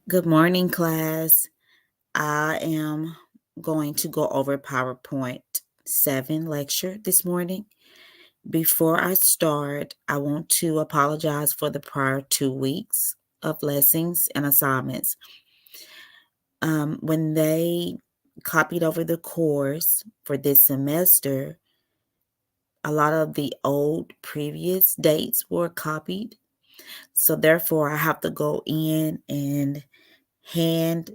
Good morning, class. I am going to go over PowerPoint 7 lecture this morning. Before I start, I want to apologize for the prior 2 weeks of lessons and assignments. When they copied over the course for this semester, a lot of the old previous dates were copied. So therefore, I have to go in and hand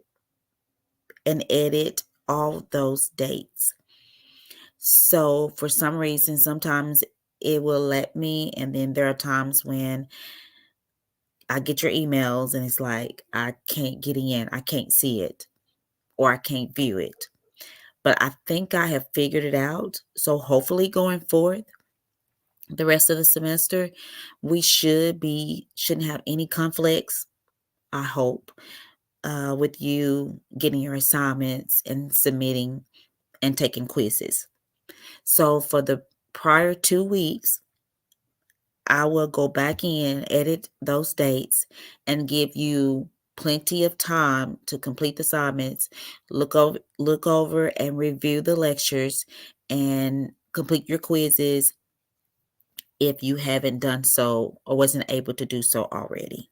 and edit all those dates. So for some reason, sometimes it will let me, and then there are times when I get your emails and it's like I can't get in, I can't see it, or I can't view it. But I think I have figured it out. So hopefully going forward, the rest of the semester, we shouldn't have any conflicts, I hope, with you getting your assignments and submitting and taking quizzes. So for the prior 2 weeks, I will go back in, edit those dates, and give you plenty of time to complete the assignments, look over and review the lectures, and complete your quizzes if you haven't done so or wasn't able to do so already.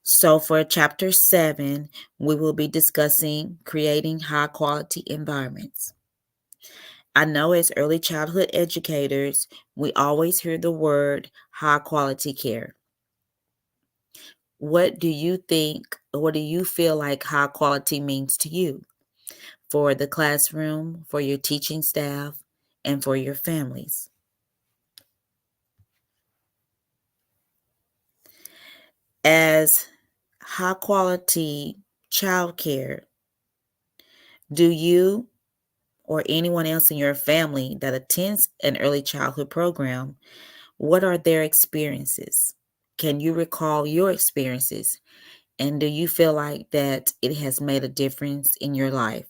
So for chapter 7, we will be discussing creating high quality environments. I know as early childhood educators, we always hear the word high quality care. What do you think, or what do you feel like high quality means to you for the classroom, for your teaching staff, and for your families? As high quality childcare, do you or anyone else in your family that attends an early childhood program, what are their experiences? Can you recall your experiences? And do you feel like that it has made a difference in your life?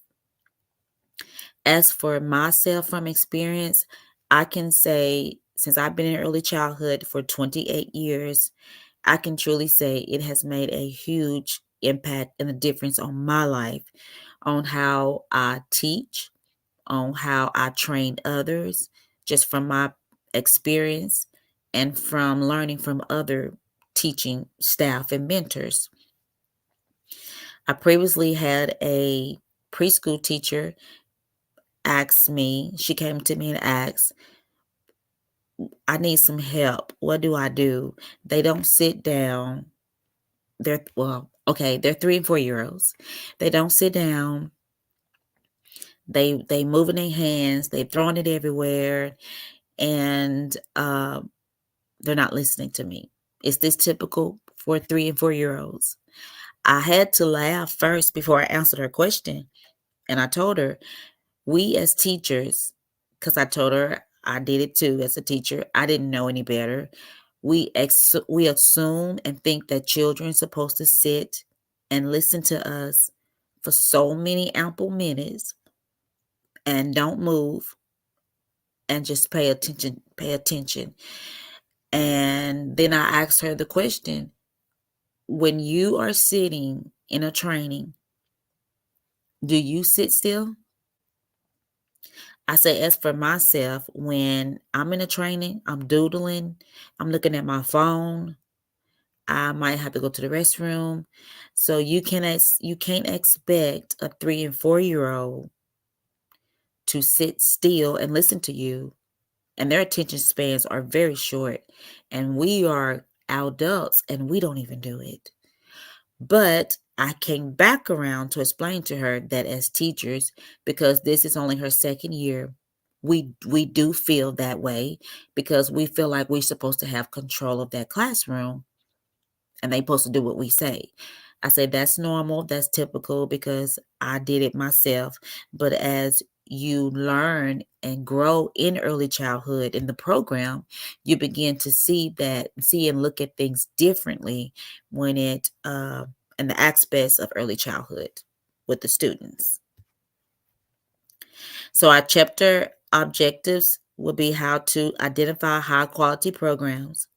As for myself from experience, I can say since I've been in early childhood for 28 years, I can truly say it has made a huge impact and a difference on my life, on how I teach, on how I train others, just from my experience and from learning from other teaching staff and mentors. I previously had a preschool teacher she came to me and asked, I need some help. What do I do? They don't sit down. They're 3 and 4 year olds. They don't sit down. They moving their hands, they throwing it everywhere, and they're not listening to me. Is this typical for 3 and 4 year olds? I had to laugh first before I answered her question. And I told her, we as teachers, because I told her I did it too as a teacher, I didn't know any better. We assume and think that children are supposed to sit and listen to us for so many ample minutes and don't move and just pay attention. And then I asked her the question, when you are sitting in a training, do you sit still? I say, as for myself, when I'm in a training, I'm doodling, I'm looking at my phone, I might have to go to the restroom. So you can't expect a 3 and 4 year old to sit still and listen to you, and their attention spans are very short, and we are adults and we don't even do it. But I came back around to explain to her that as teachers, because this is only her second year, we do feel that way because we feel like we're supposed to have control of that classroom and they supposed to do what we say. I say that's normal, that's typical because I did it myself. But as you learn and grow in early childhood in the program, you begin to see and look at things differently when and the aspects of early childhood with the students. So our chapter objectives will be how to identify high quality programs,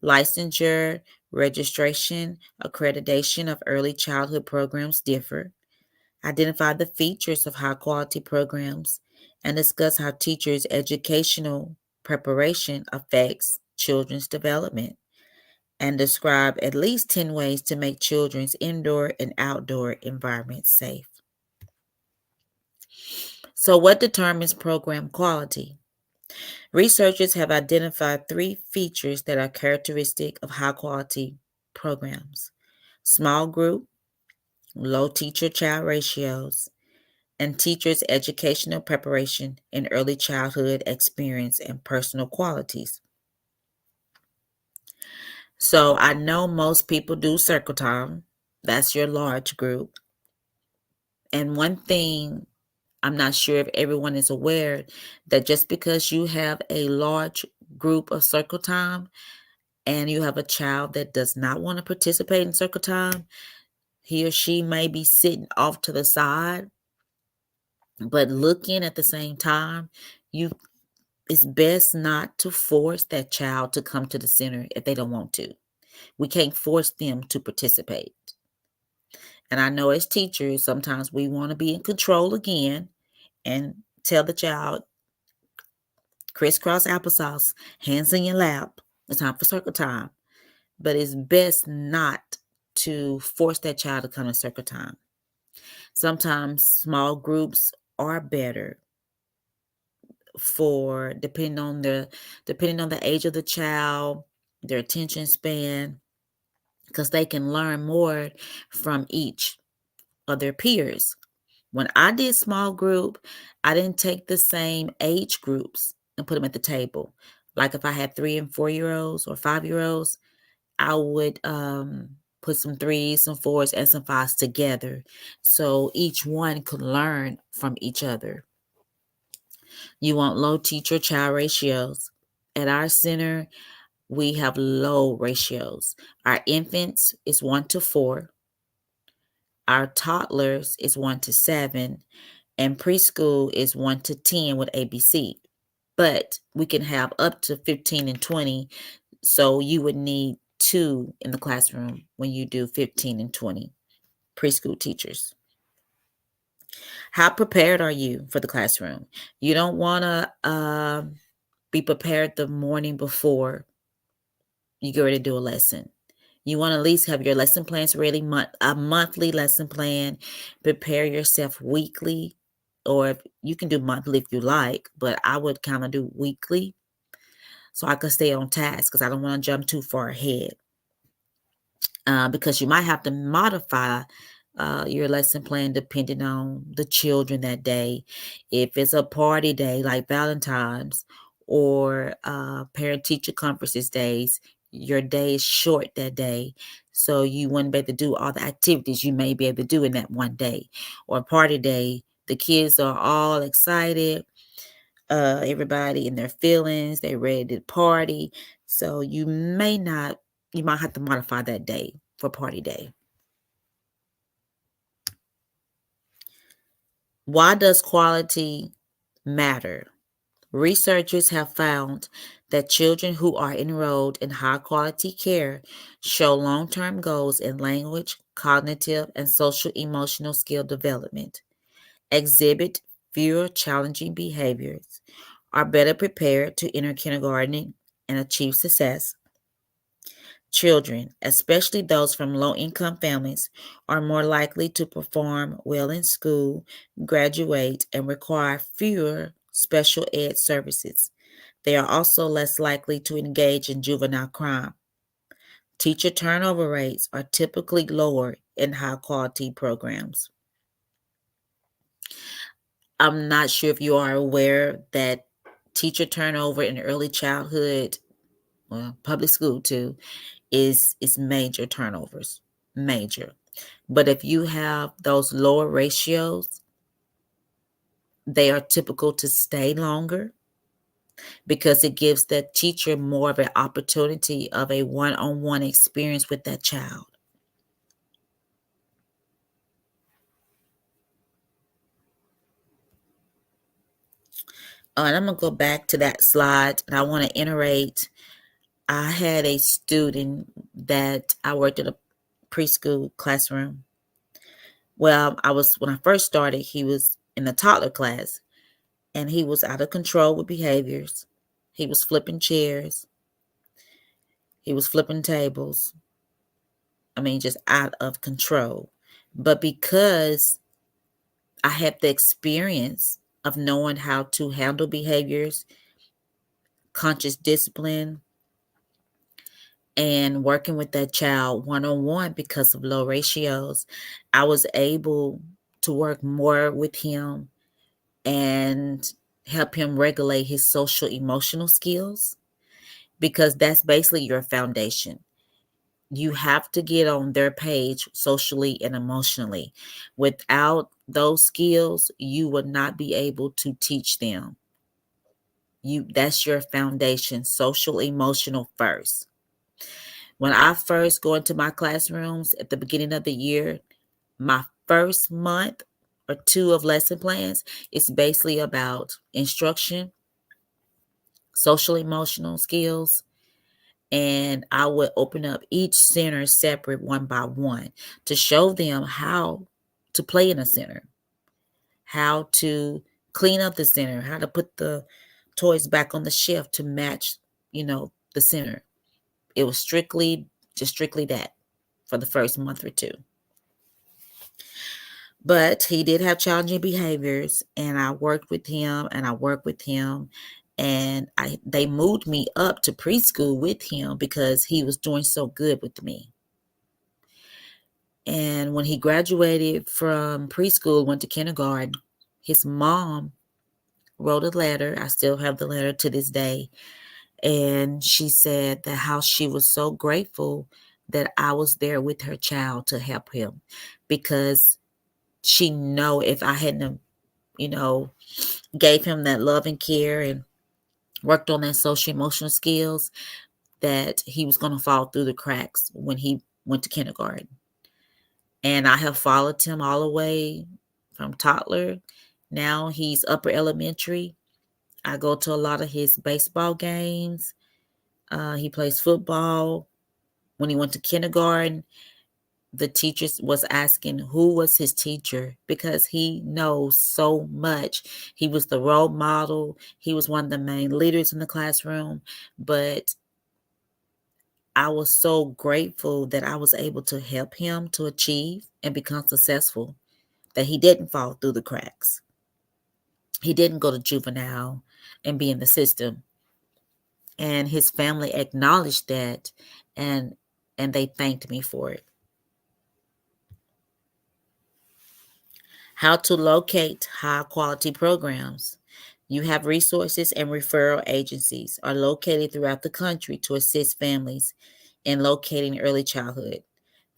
licensure, Registration, accreditation of early childhood programs differ. Identify the features of high quality programs and discuss how teachers' educational preparation affects children's development. And describe at least 10 ways to make children's indoor and outdoor environments safe. So, what determines program quality? Researchers have identified 3 features that are characteristic of high quality programs: small group, low teacher child ratios, and teachers' educational preparation in early childhood experience and personal qualities. So I know most people do circle time. That's your large group. And one thing I'm not sure if everyone is aware that just because you have a large group of circle time and you have a child that does not want to participate in circle time, he or she may be sitting off to the side, but looking at the same time, you it's best not to force that child to come to the center if they don't want to. We can't force them to participate. And I know as teachers, sometimes we want to be in control again and tell the child, crisscross applesauce, hands in your lap. It's time for circle time. But it's best not to force that child to come to circle time. Sometimes small groups are better for depending on the age of the child, their attention span, because they can learn more from each of their peers. When I did small group, I didn't take the same age groups and put them at the table. Like if I had 3 and 4 year olds or 5 year olds, I would put some threes, some fours, and some fives together so each one could learn from each other. You want low teacher child ratios. At our center, we have low ratios. Our infants is 1 to 4. Our toddlers is 1 to 7. And preschool is 1 to 10 with ABC. But we can have up to 15 and 20. So you would need 2 in the classroom when you do 15 and 20 preschool teachers. How prepared are you for the classroom? You don't want to be prepared the morning before you get ready to do a lesson. You want to at least have your lesson plans ready, a monthly lesson plan. Prepare yourself weekly, or you can do monthly if you like, but I would kind of do weekly so I could stay on task because I don't want to jump too far ahead. Because you might have to modify your lesson plan depending on the children that day. If it's a party day like Valentine's or parent-teacher conferences days, your day is short that day. So you wouldn't be able to do all the activities you may be able to do in that one day. Or party day, the kids are all excited. Everybody in their feelings, they're ready to party. So you might have to modify that day for party day. Why does quality matter? Researchers have found that children who are enrolled in high quality care show long term goals in language, cognitive, and social emotional skill development, exhibit fewer challenging behaviors, are better prepared to enter kindergarten and achieve success. Children, especially those from low income families, are more likely to perform well in school, graduate, and require fewer special ed services. They are also less likely to engage in juvenile crime. Teacher turnover rates are typically lower in high quality programs. I'm not sure if you are aware that teacher turnover in early childhood, well, public school too, is major turnovers. Major. But if you have those lower ratios, they are typical to stay longer because it gives the teacher more of an opportunity of a one-on-one experience with that child. And I'm going to go back to that slide and I want to iterate. I had a student that I worked in a preschool classroom. Well, when I first started, he was in the toddler class, and he was out of control with behaviors. He was flipping chairs. He was flipping tables. I mean, just out of control. But because I had the experience of knowing how to handle behaviors, conscious discipline, and working with that child one-on-one because of low ratios, I was able to work more with him and help him regulate his social emotional skills, because that's basically your foundation. You have to get on their page socially and emotionally. Without those skills, you would not be able to teach them. That's your foundation, social emotional first. When I first go into my classrooms at the beginning of the year, my first month or two of lesson plans is basically about instruction, social emotional skills, and I would open up each center separate one by one to show them how to play in a center, how to clean up the center, how to put the toys back on the shelf to match, the center. It was strictly that for the first month or two. But he did have challenging behaviors, and I worked with him and I worked with him, and they moved me up to preschool with him because he was doing so good with me. And when he graduated from preschool, went to kindergarten, his mom wrote a letter. I still have the letter to this day. And she said that how she was so grateful that I was there with her child to help him, because she know if I hadn't, gave him that love and care and worked on that social emotional skills, that he was going to fall through the cracks when he went to kindergarten. And I have followed him all the way from toddler. Now he's upper elementary. I go to a lot of his baseball games. He plays football. When he went to kindergarten, the teachers was asking who was his teacher, because he knows so much. He was the role model. He was one of the main leaders in the classroom. But I was so grateful that I was able to help him to achieve and become successful, that he didn't fall through the cracks. He didn't go to juvenile and be in the system. And his family acknowledged that, and they thanked me for it. How to locate high quality programs. You have resources and referral agencies are located throughout the country to assist families in locating early childhood.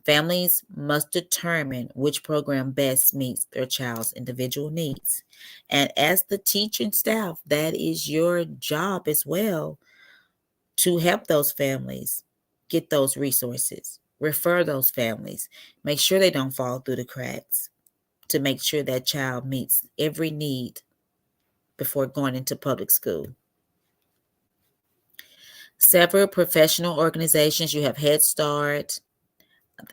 Families must determine which program best meets their child's individual needs. And as the teaching staff, that is your job as well, to help those families get those resources, refer those families, make sure they don't fall through the cracks, to make sure that child meets every need before going into public school. Several professional organizations, you have Head Start,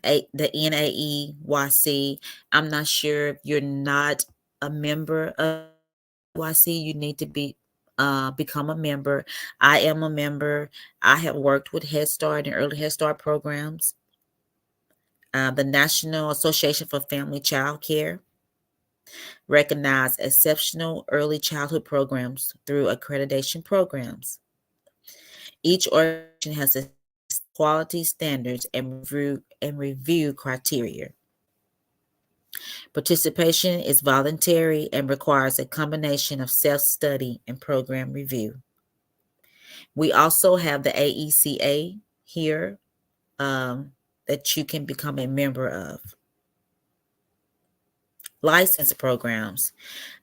the NAEYC. I'm not sure if you're not a member of NAEYC, you need to become a member. I am a member. I have worked with Head Start and early Head Start programs. The National Association for Family Child Care recognize exceptional early childhood programs through accreditation programs. Each organization has a quality standards and review criteria. Participation is voluntary and requires a combination of self-study and program review. We also have the AECA here, that you can become a member of. License programs.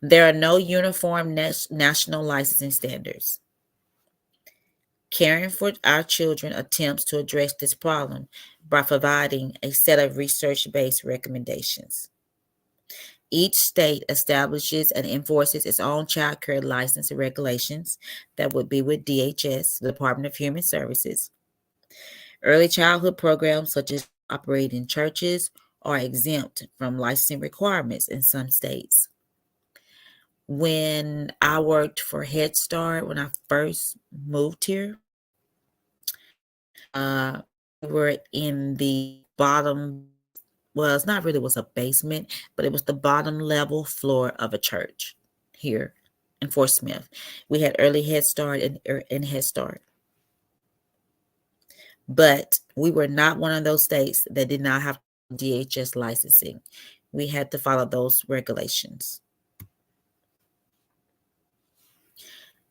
There are no uniform national licensing standards. Caring for Our Children attempts to address this problem by providing a set of research-based recommendations. Each state establishes and enforces its own child care license and regulations. That would be with DHS, the Department of Human Services. Early childhood programs such as operating churches are exempt from licensing requirements in some states. When I worked for Head Start, when I first moved here, we were in the bottom, well, it's not really was a basement, but it was the bottom level floor of a church here in Fort Smith. We had early Head Start and Head Start. But we were not one of those states that did not have DHS licensing. We had to follow those regulations.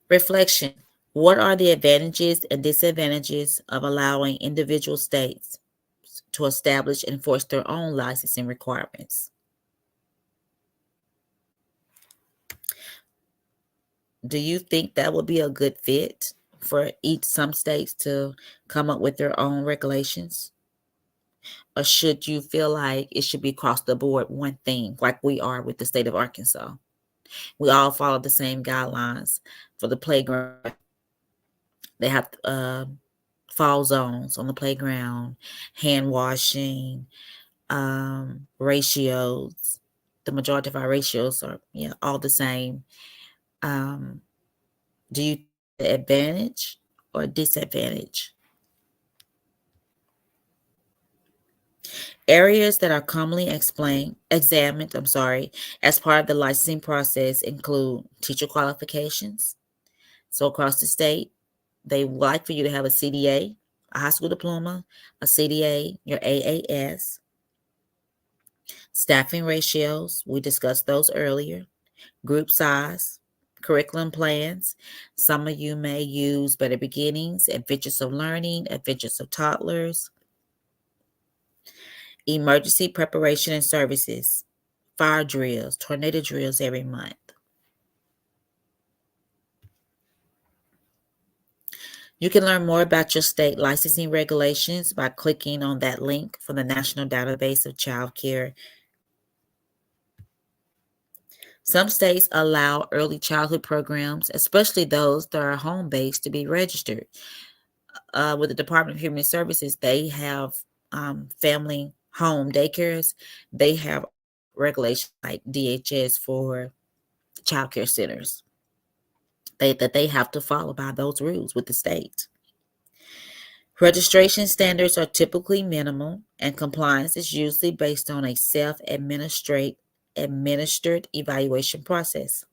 Reflection. What are the advantages and disadvantages of allowing individual states to establish and enforce their own licensing requirements? Do you think that would be a good fit for some states to come up with their own regulations? Or should you feel like it should be across the board one thing, like we are with the state of Arkansas? We all follow the same guidelines for the playground. They have fall zones on the playground, hand washing, ratios. The majority of our ratios are all the same. Do you the advantage or disadvantage? Areas that are commonly examined, as part of the licensing process include teacher qualifications. So across the state, they would like for you to have a CDA, a high school diploma, a CDA, your AAS, staffing ratios, we discussed those earlier, group size, curriculum plans. Some of you may use Better Beginnings, Adventures of Learning, Adventures of Toddlers, emergency preparation and services, fire drills, tornado drills every month. You can learn more about your state licensing regulations by clicking on that link for the National Database of Child Care. Some states allow early childhood programs, especially those that are home-based, to be registered. With the Department of Human Services, they have family home daycares. They have regulations like DHS for child care centers that they have to follow by those rules with the state. Registration standards are typically minimal, and compliance is usually based on a self-administered evaluation process.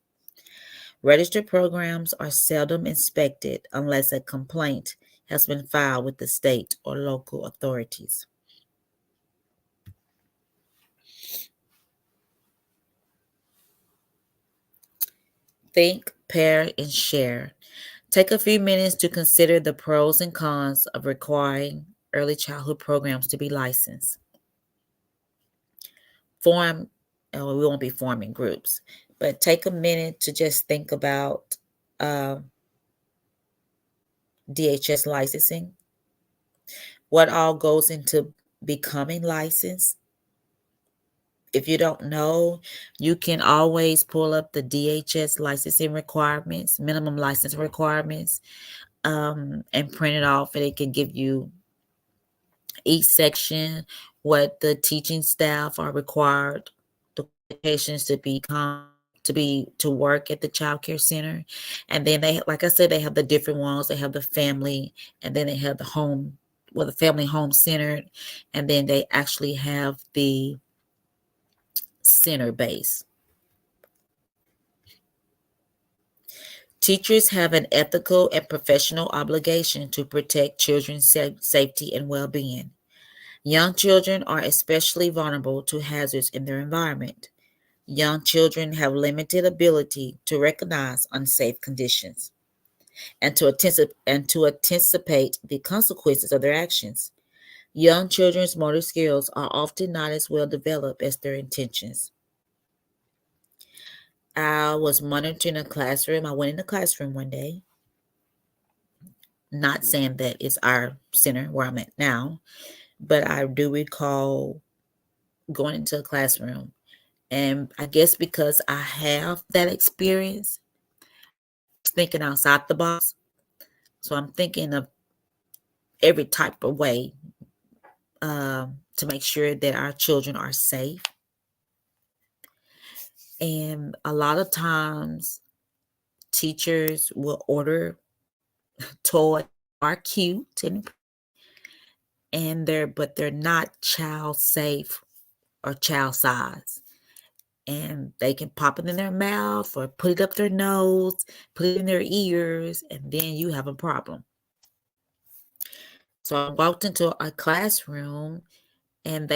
Registered programs are seldom inspected unless a complaint has been filed with the state or local authorities. Think, pair, and share. Take a few minutes to consider the pros and cons of requiring early childhood programs to be licensed. We won't be forming groups, but take a minute to just think about DHS licensing. What all goes into becoming licensed? If you don't know, you can always pull up the DHS licensing requirements, minimum license requirements, and print it off, and it can give you each section, what the teaching staff are required, the qualifications to work at the child care center. And then they, like I said, they have the different ones. They have the family, and then they have the home, the family home centered, and then they actually have the center base. Teachers have an ethical and professional obligation to protect children's safety and well-being. Young children are especially vulnerable to hazards in their environment. Young children have limited ability to recognize unsafe conditions and to anticipate the consequences of their actions. Young children's motor skills are often not as well developed as their intentions. I was monitoring a classroom. I went in the classroom one day, not saying that it's our center where I'm at now, but I do recall going into a classroom. And I guess because I have that experience, thinking outside the box. So I'm thinking of every type of way to make sure that our children are safe. And a lot of times, teachers will order toys are cute and they're not child safe or child size. And they can pop it in their mouth or put it up their nose, put it in their ears, and then you have a problem. So I walked into a classroom and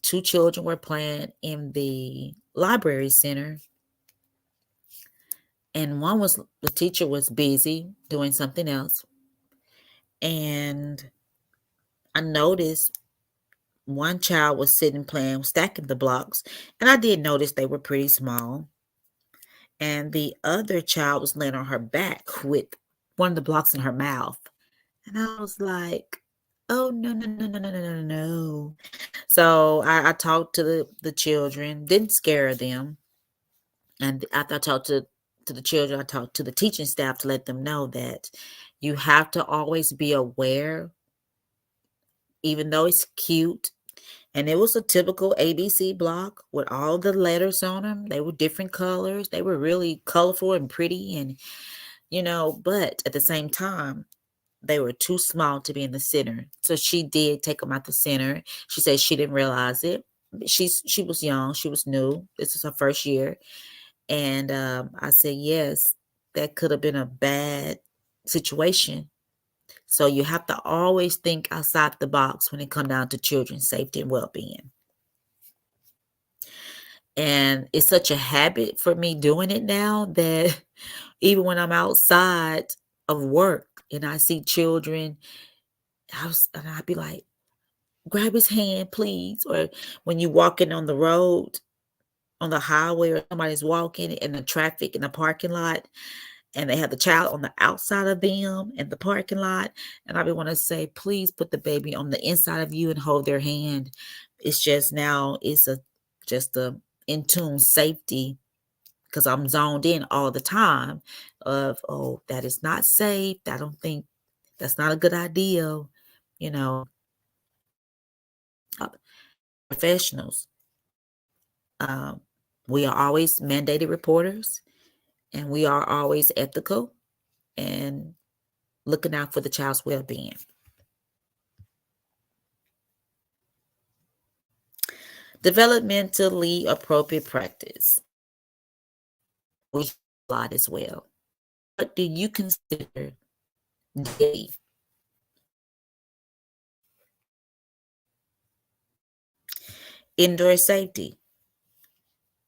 two children were playing in the library center. And the teacher was busy doing something else. And I noticed one child was sitting playing, stacking the blocks. And I did notice they were pretty small. And the other child was laying on her back with one of the blocks in her mouth. And I was like, oh, no, no, no, no, no, no, no, no. So I talked to the children, didn't scare them. And after I talked to the children, I talked to the teaching staff to let them know that you have to always be aware, even though it's cute. And it was a typical ABC block with all the letters on them. They were different colors. They were really colorful and pretty. And, but at the same time, they were too small to be in the center. So she did take them out the center. She said she didn't realize it. She was young. She was new. This was her first year. And I said, yes, that could have been a bad situation. So you have to always think outside the box when it comes down to children's safety and well-being. And it's such a habit for me doing it now that even when I'm outside of work and I see children, I'd be like, grab his hand, please. Or when you walking on the road, on the highway, or somebody's walking in the traffic in the parking lot, and they have the child on the outside of them in the parking lot, and I want to say, please put the baby on the inside of you and hold their hand. It's just now, it's just a in tune safety, because I'm zoned in all the time of, oh, that is not safe. I don't think that's not a good idea. Professionals. We are always mandated reporters, and we are always ethical and looking out for the child's well-being. Developmentally appropriate practice. We hear a lot as well. What do you consider daily? Indoor safety.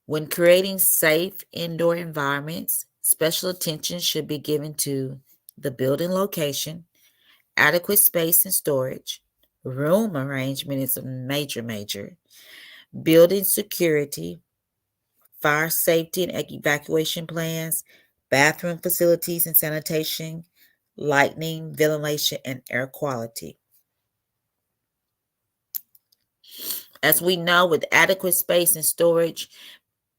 When creating safe indoor environments, special attention should be given to the building location, adequate space and storage, room arrangement is a major, building security, fire safety and evacuation plans, bathroom facilities and sanitation, lighting, ventilation, and air quality. As we know, with adequate space and storage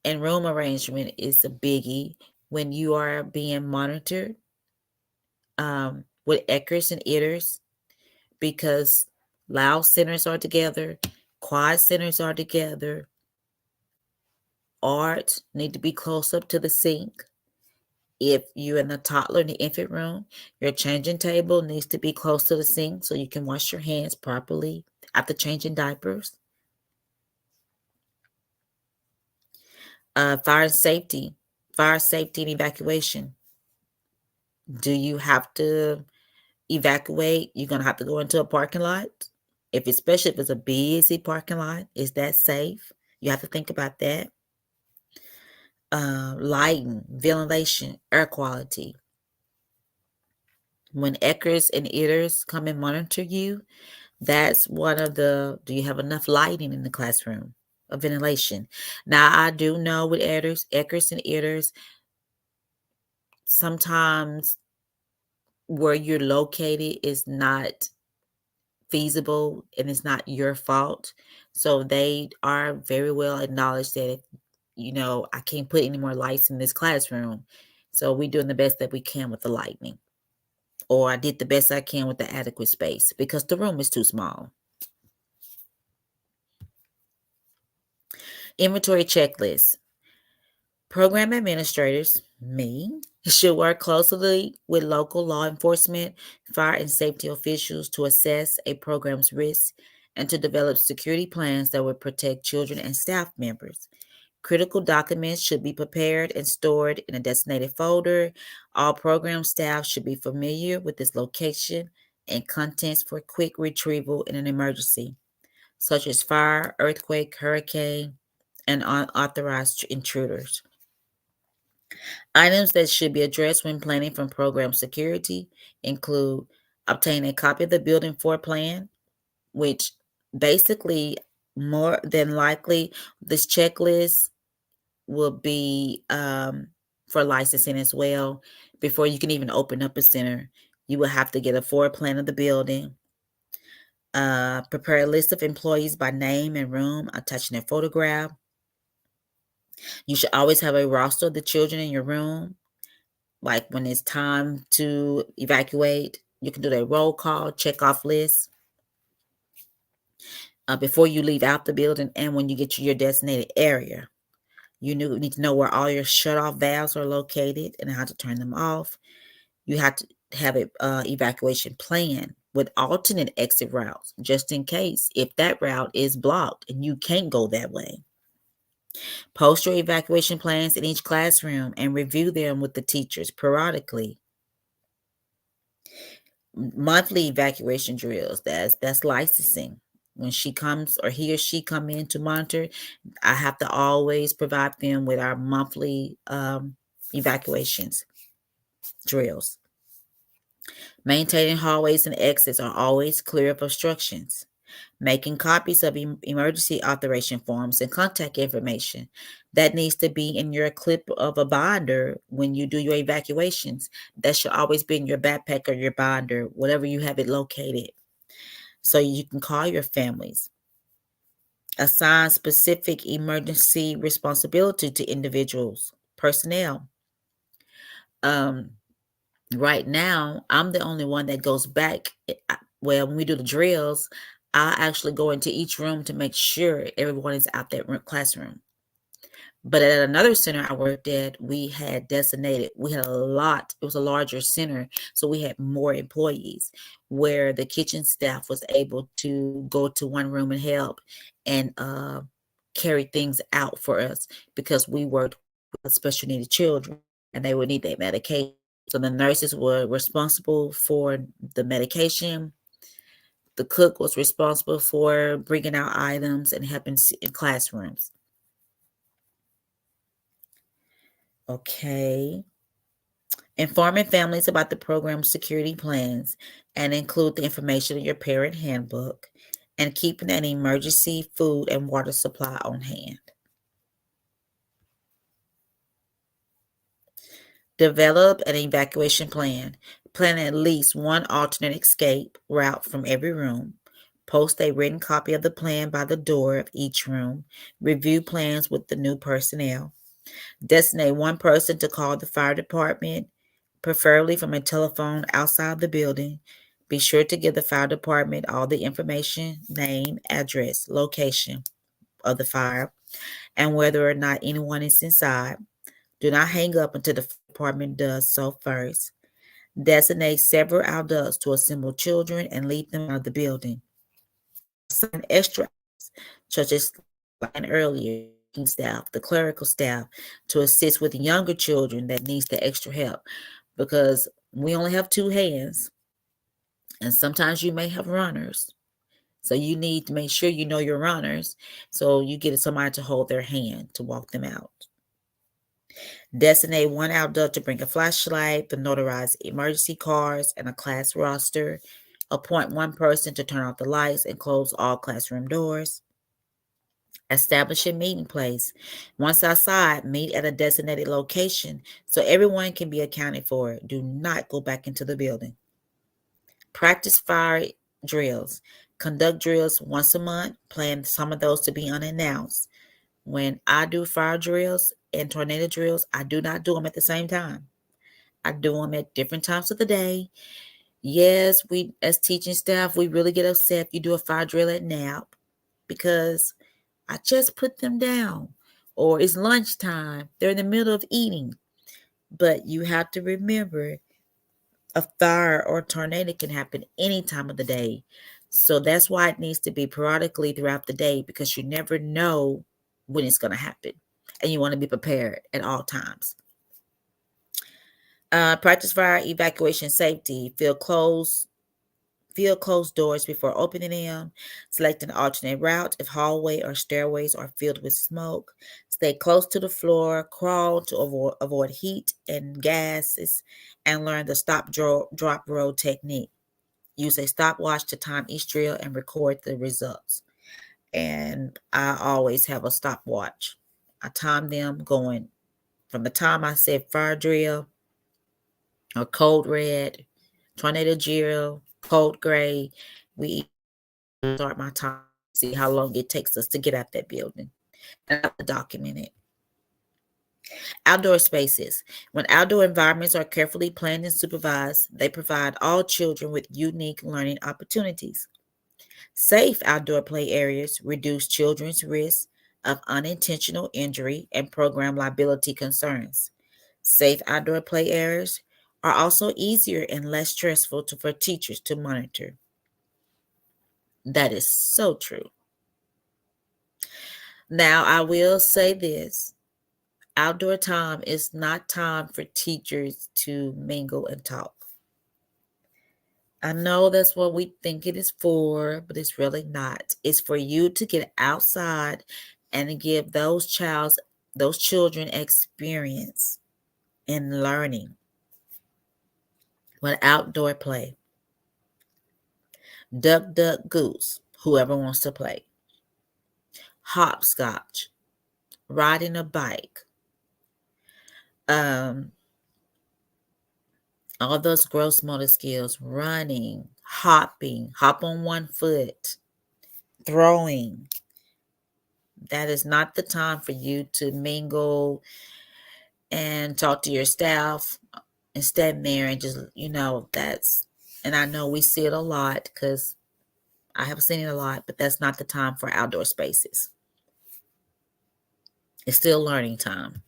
and room arrangement is a biggie when you are being monitored with Eckers and Itters, because loud centers are together, quiet centers are together, art need to be close up to the sink. If you're in the toddler in the infant room, your changing table needs to be close to the sink so you can wash your hands properly after changing diapers. Fire safety and evacuation. Do you have to evacuate? You're going to have to go into a parking lot. Especially if it's a busy parking lot, is that safe? You have to think about that. Lighting, ventilation, air quality. When Eckers and Itters come and monitor you, that's one of do you have enough lighting in the classroom of ventilation? Now, I do know with Eckers and Itters, sometimes where you're located is not feasible and it's not your fault. So they are very well acknowledged that, I can't put any more lights in this classroom. So we're doing the best that we can with the lighting. or I did the best I can with the adequate space because the room is too small. Inventory checklist. Program administrators, me, should work closely with local law enforcement, fire, and safety officials to assess a program's risk and to develop security plans that would protect children and staff members. Critical documents should be prepared and stored in a designated folder. All program staff should be familiar with its location and contents for quick retrieval in an emergency, such as fire, earthquake, hurricane, and unauthorized intruders. Items that should be addressed when planning for program security include obtain a copy of the building floor plan, which basically, more than likely, this checklist will be for licensing as well. Before you can even open up a center, you will have to get a floor plan of the building. Prepare a list of employees by name and room, attaching their photograph. You should always have a roster of the children in your room. Like when it's time to evacuate, you can do the roll call, check off list before you leave out the building and when you get to your designated area. You need to know where all your shut-off valves are located and how to turn them off. You have to have an evacuation plan with alternate exit routes, just in case if that route is blocked and you can't go that way. Post your evacuation plans in each classroom and review them with the teachers periodically. Monthly evacuation drills, that's licensing. When she comes or he or she come in to monitor, I have to always provide them with our monthly evacuations drills. Maintaining hallways and exits are always clear of obstructions. Making copies of emergency authorization forms and contact information that needs to be in your clip of a binder when you do your evacuations. That should always be in your backpack or your binder, whatever you have it located, so you can call your families. Assign specific emergency responsibility to individuals, personnel. Right now, I'm the only one that goes back. Well, when we do the drills, I actually go into each room to make sure everyone is out that classroom. But at another center I worked at, we had designated, we had a lot, it was a larger center, so we had more employees where the kitchen staff was able to go to one room and help and carry things out for us because we worked with special needed children and they would need their medication. So the nurses were responsible for the medication. The cook was responsible for bringing out items and helping in classrooms. Okay. Informing families about the program's security plans and include the information in your parent handbook and keeping an emergency food and water supply on hand. Develop an evacuation plan. Plan at least one alternate escape route from every room. Post a written copy of the plan by the door of each room. Review plans with the new personnel. Designate one person to call the fire department, preferably from a telephone outside the building. Be sure to give the fire department all the information, name, address, location of the fire, and whether or not anyone is inside. Do not hang up until the department does so first. Designate several adults to assemble children and lead them out of the building. Assign extra, such as earlier, staff, the clerical staff, to assist with younger children that needs the extra help, because we only have two hands, and sometimes you may have runners. So you need to make sure you know your runners, so you get somebody to hold their hand to walk them out. Designate one adult to bring a flashlight, the notarized emergency cards, and a class roster. Appoint one person to turn off the lights and close all classroom doors. Establish a meeting place. Once outside, meet at a designated location so everyone can be accounted for. Do not go back into the building. Practice fire drills. Conduct drills once a month. Plan some of those to be unannounced. When I do fire drills and tornado drills, I do not do them at the same time. I do them at different times of the day. Yes, we as teaching staff, we really get upset if you do a fire drill at nap because I just put them down. Or it's lunchtime. They're in the middle of eating. But you have to remember a fire or a tornado can happen any time of the day. So that's why it needs to be periodically throughout the day, because you never know when it's going to happen. And you want to be prepared at all times. Practice fire evacuation safety. Feel closed doors before opening them. Select an alternate route if hallway or stairways are filled with smoke. Stay close to the floor. Crawl to avoid heat and gases. And learn the stop, drop, roll technique. Use a stopwatch to time each drill and record the results. And I always have a stopwatch. I time them going from the time I said fire drill or code red, tornado drill, code gray. We start my time, see how long it takes us to get out that building. And I have to document it. Outdoor spaces. When outdoor environments are carefully planned and supervised, they provide all children with unique learning opportunities. Safe outdoor play areas reduce children's risk of unintentional injury and program liability concerns. Safe outdoor play areas are also easier and less stressful for teachers to monitor. That is so true. Now, I will say this. Outdoor time is not time for teachers to mingle and talk. I know that's what we think it is for, but it's really not. It's for you to get outside and give those children experience in learning with outdoor play. Duck, duck, goose, whoever wants to play. Hopscotch, riding a bike. All those gross motor skills, running, hopping, hop on one foot, throwing. That is not the time for you to mingle and talk to your staff and stand there and just, and I know we see it a lot because I have seen it a lot, but that's not the time for outdoor spaces. It's still learning time.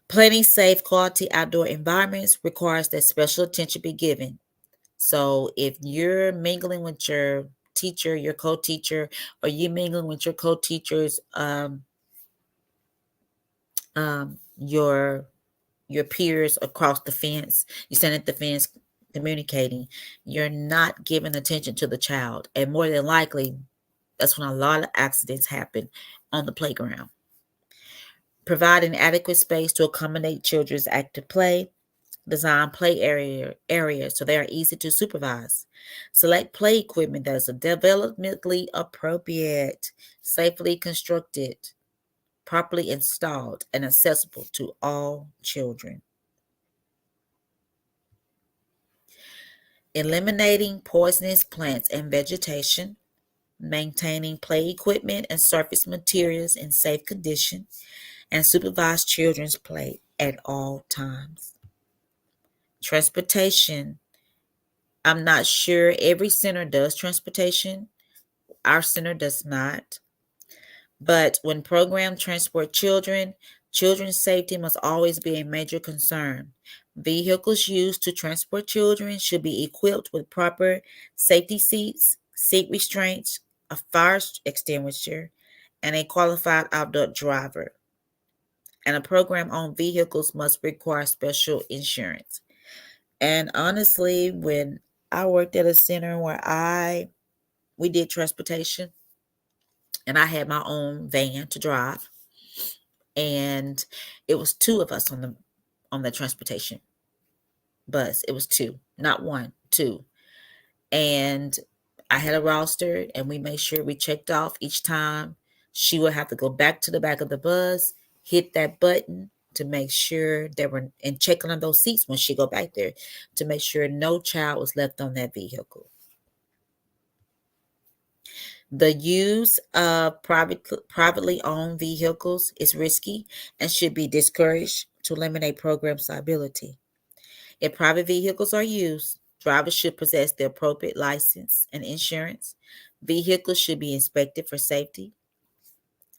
Planning safe, quality outdoor environments requires that special attention be given. So if you're mingling with your teacher, your co-teacher, or you mingling with your co-teachers, your peers across the fence, you stand at the fence communicating, you're not giving attention to the child. And more than likely, that's when a lot of accidents happen on the playground. Providing adequate space to accommodate children's active play. Design play areas so they are easy to supervise. Select play equipment that is developmentally appropriate, safely constructed, properly installed, and accessible to all children. Eliminating poisonous plants and vegetation. Maintaining play equipment and surface materials in safe condition, and supervise children's play at all times. Transportation. I'm not sure every center does transportation. Our center does not. But when programs transport children, children's safety must always be a major concern. Vehicles used to transport children should be equipped with proper safety seats, seat restraints, a fire extinguisher, and a qualified outdoor driver. And a program-owned vehicles must require special insurance. And honestly, when I worked at a center where we did transportation, and I had my own van to drive, and it was two of us on the transportation bus. It was two, not one, two. And I had a roster, and we made sure we checked off each time. She would have to go back to the back of the bus, hit that button to make sure they were, and check on those seats when she go back there to make sure no child was left on that vehicle. The use of privately owned vehicles is risky and should be discouraged to eliminate program liability. If private vehicles are used, drivers should possess the appropriate license and insurance. Vehicles should be inspected for safety,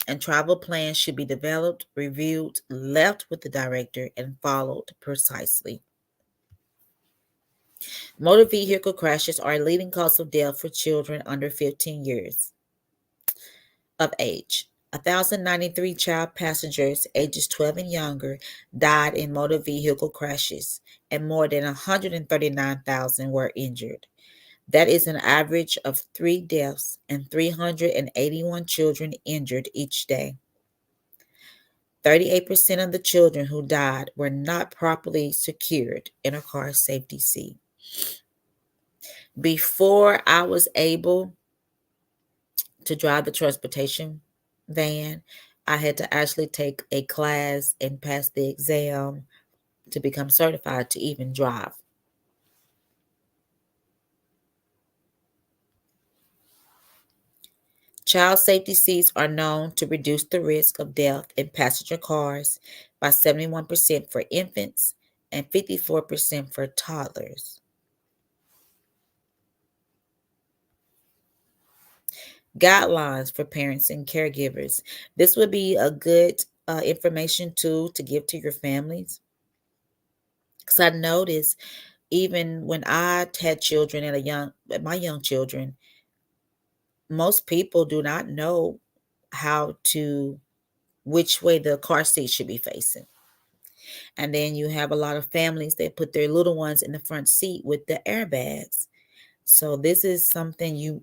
and travel plans should be developed, reviewed, left with the director, and followed precisely. Motor vehicle crashes are a leading cause of death for children under 15 years of age. 1,093 child passengers ages 12 and younger died in motor vehicle crashes, and more than 139,000 were injured. That is an average of 3 deaths and 381 children injured each day. 38% of the children who died were not properly secured in a car safety seat. Before I was able to drive the transportation van, I had to actually take a class and pass the exam to become certified to even drive. Child safety seats are known to reduce the risk of death in passenger cars by 71% for infants and 54% for toddlers. Guidelines for parents and caregivers. This would be a good information tool to give to your families. Because I noticed even when I had children my young children, most people do not know which way the car seat should be facing. And then you have a lot of families that put their little ones in the front seat with the airbags. So this is something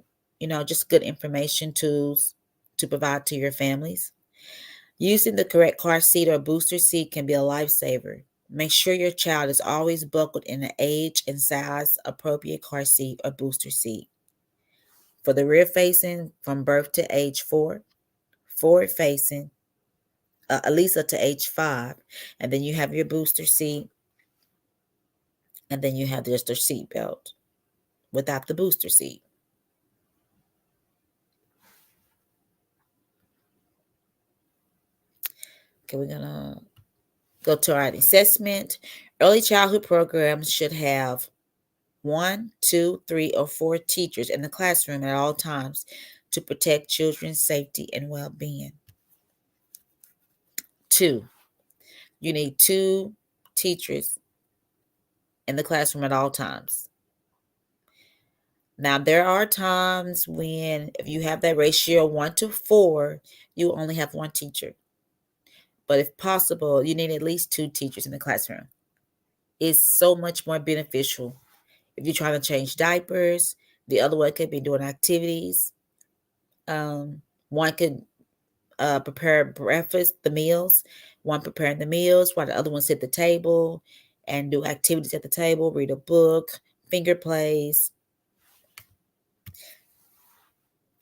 just good information tools to provide to your families. Using the correct car seat or booster seat can be a lifesaver. Make sure your child is always buckled in an age and size appropriate car seat or booster seat. For the rear facing, from birth to age 4, forward facing, at least up to age 5, and then you have your booster seat, and then you have just a seat belt without the booster seat. Okay, we're gonna go to our assessment. Early childhood programs should have 1, 2, 3, or 4 teachers in the classroom at all times to protect children's safety and well-being. 2, you need 2 teachers in the classroom at all times. Now, there are times when if you have that ratio 1 to 4, you only have 1 teacher. But if possible, you need at least 2 teachers in the classroom. It's so much more beneficial. If you're trying to change diapers, the other one could be doing activities. One could prepare breakfast, the meals. One preparing the meals while the other one sit at the table and do activities at the table, read a book, finger plays.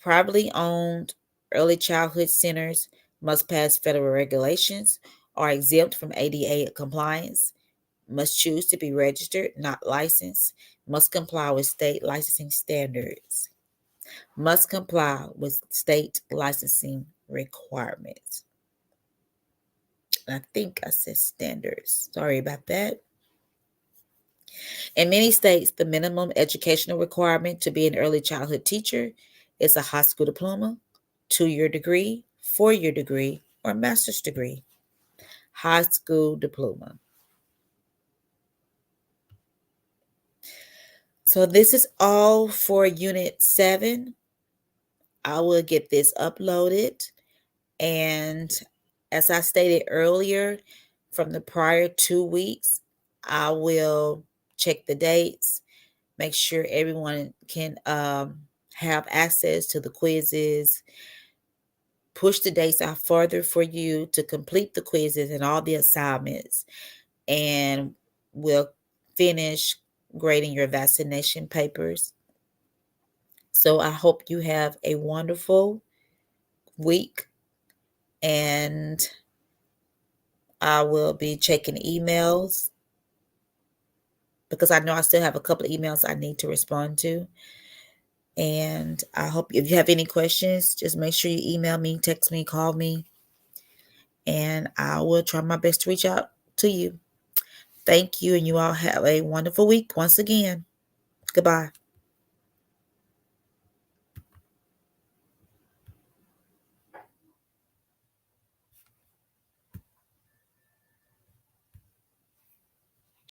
Privately owned early childhood centers must pass federal regulations, are exempt from ADA compliance, must choose to be registered, not licensed, must comply with state licensing standards, must comply with state licensing requirements. I think I said standards. Sorry about that. In many states, the minimum educational requirement to be an early childhood teacher is a high school diploma, 2-year degree, 4-year degree, or master's degree. High school diploma. So this is all for Unit 7. I will get this uploaded. And as I stated earlier, from the prior 2 weeks, I will check the dates, make sure everyone can have access to the quizzes, push the dates out further for you to complete the quizzes and all the assignments, and we'll finish grading your vaccination papers. So I hope you have a wonderful week, and I will be checking emails because I know I still have a couple of emails I need to respond to. And I hope if you have any questions, just make sure you email me, text me, call me, and I will try my best to reach out to you. Thank you, and you all have a wonderful week once again. Goodbye.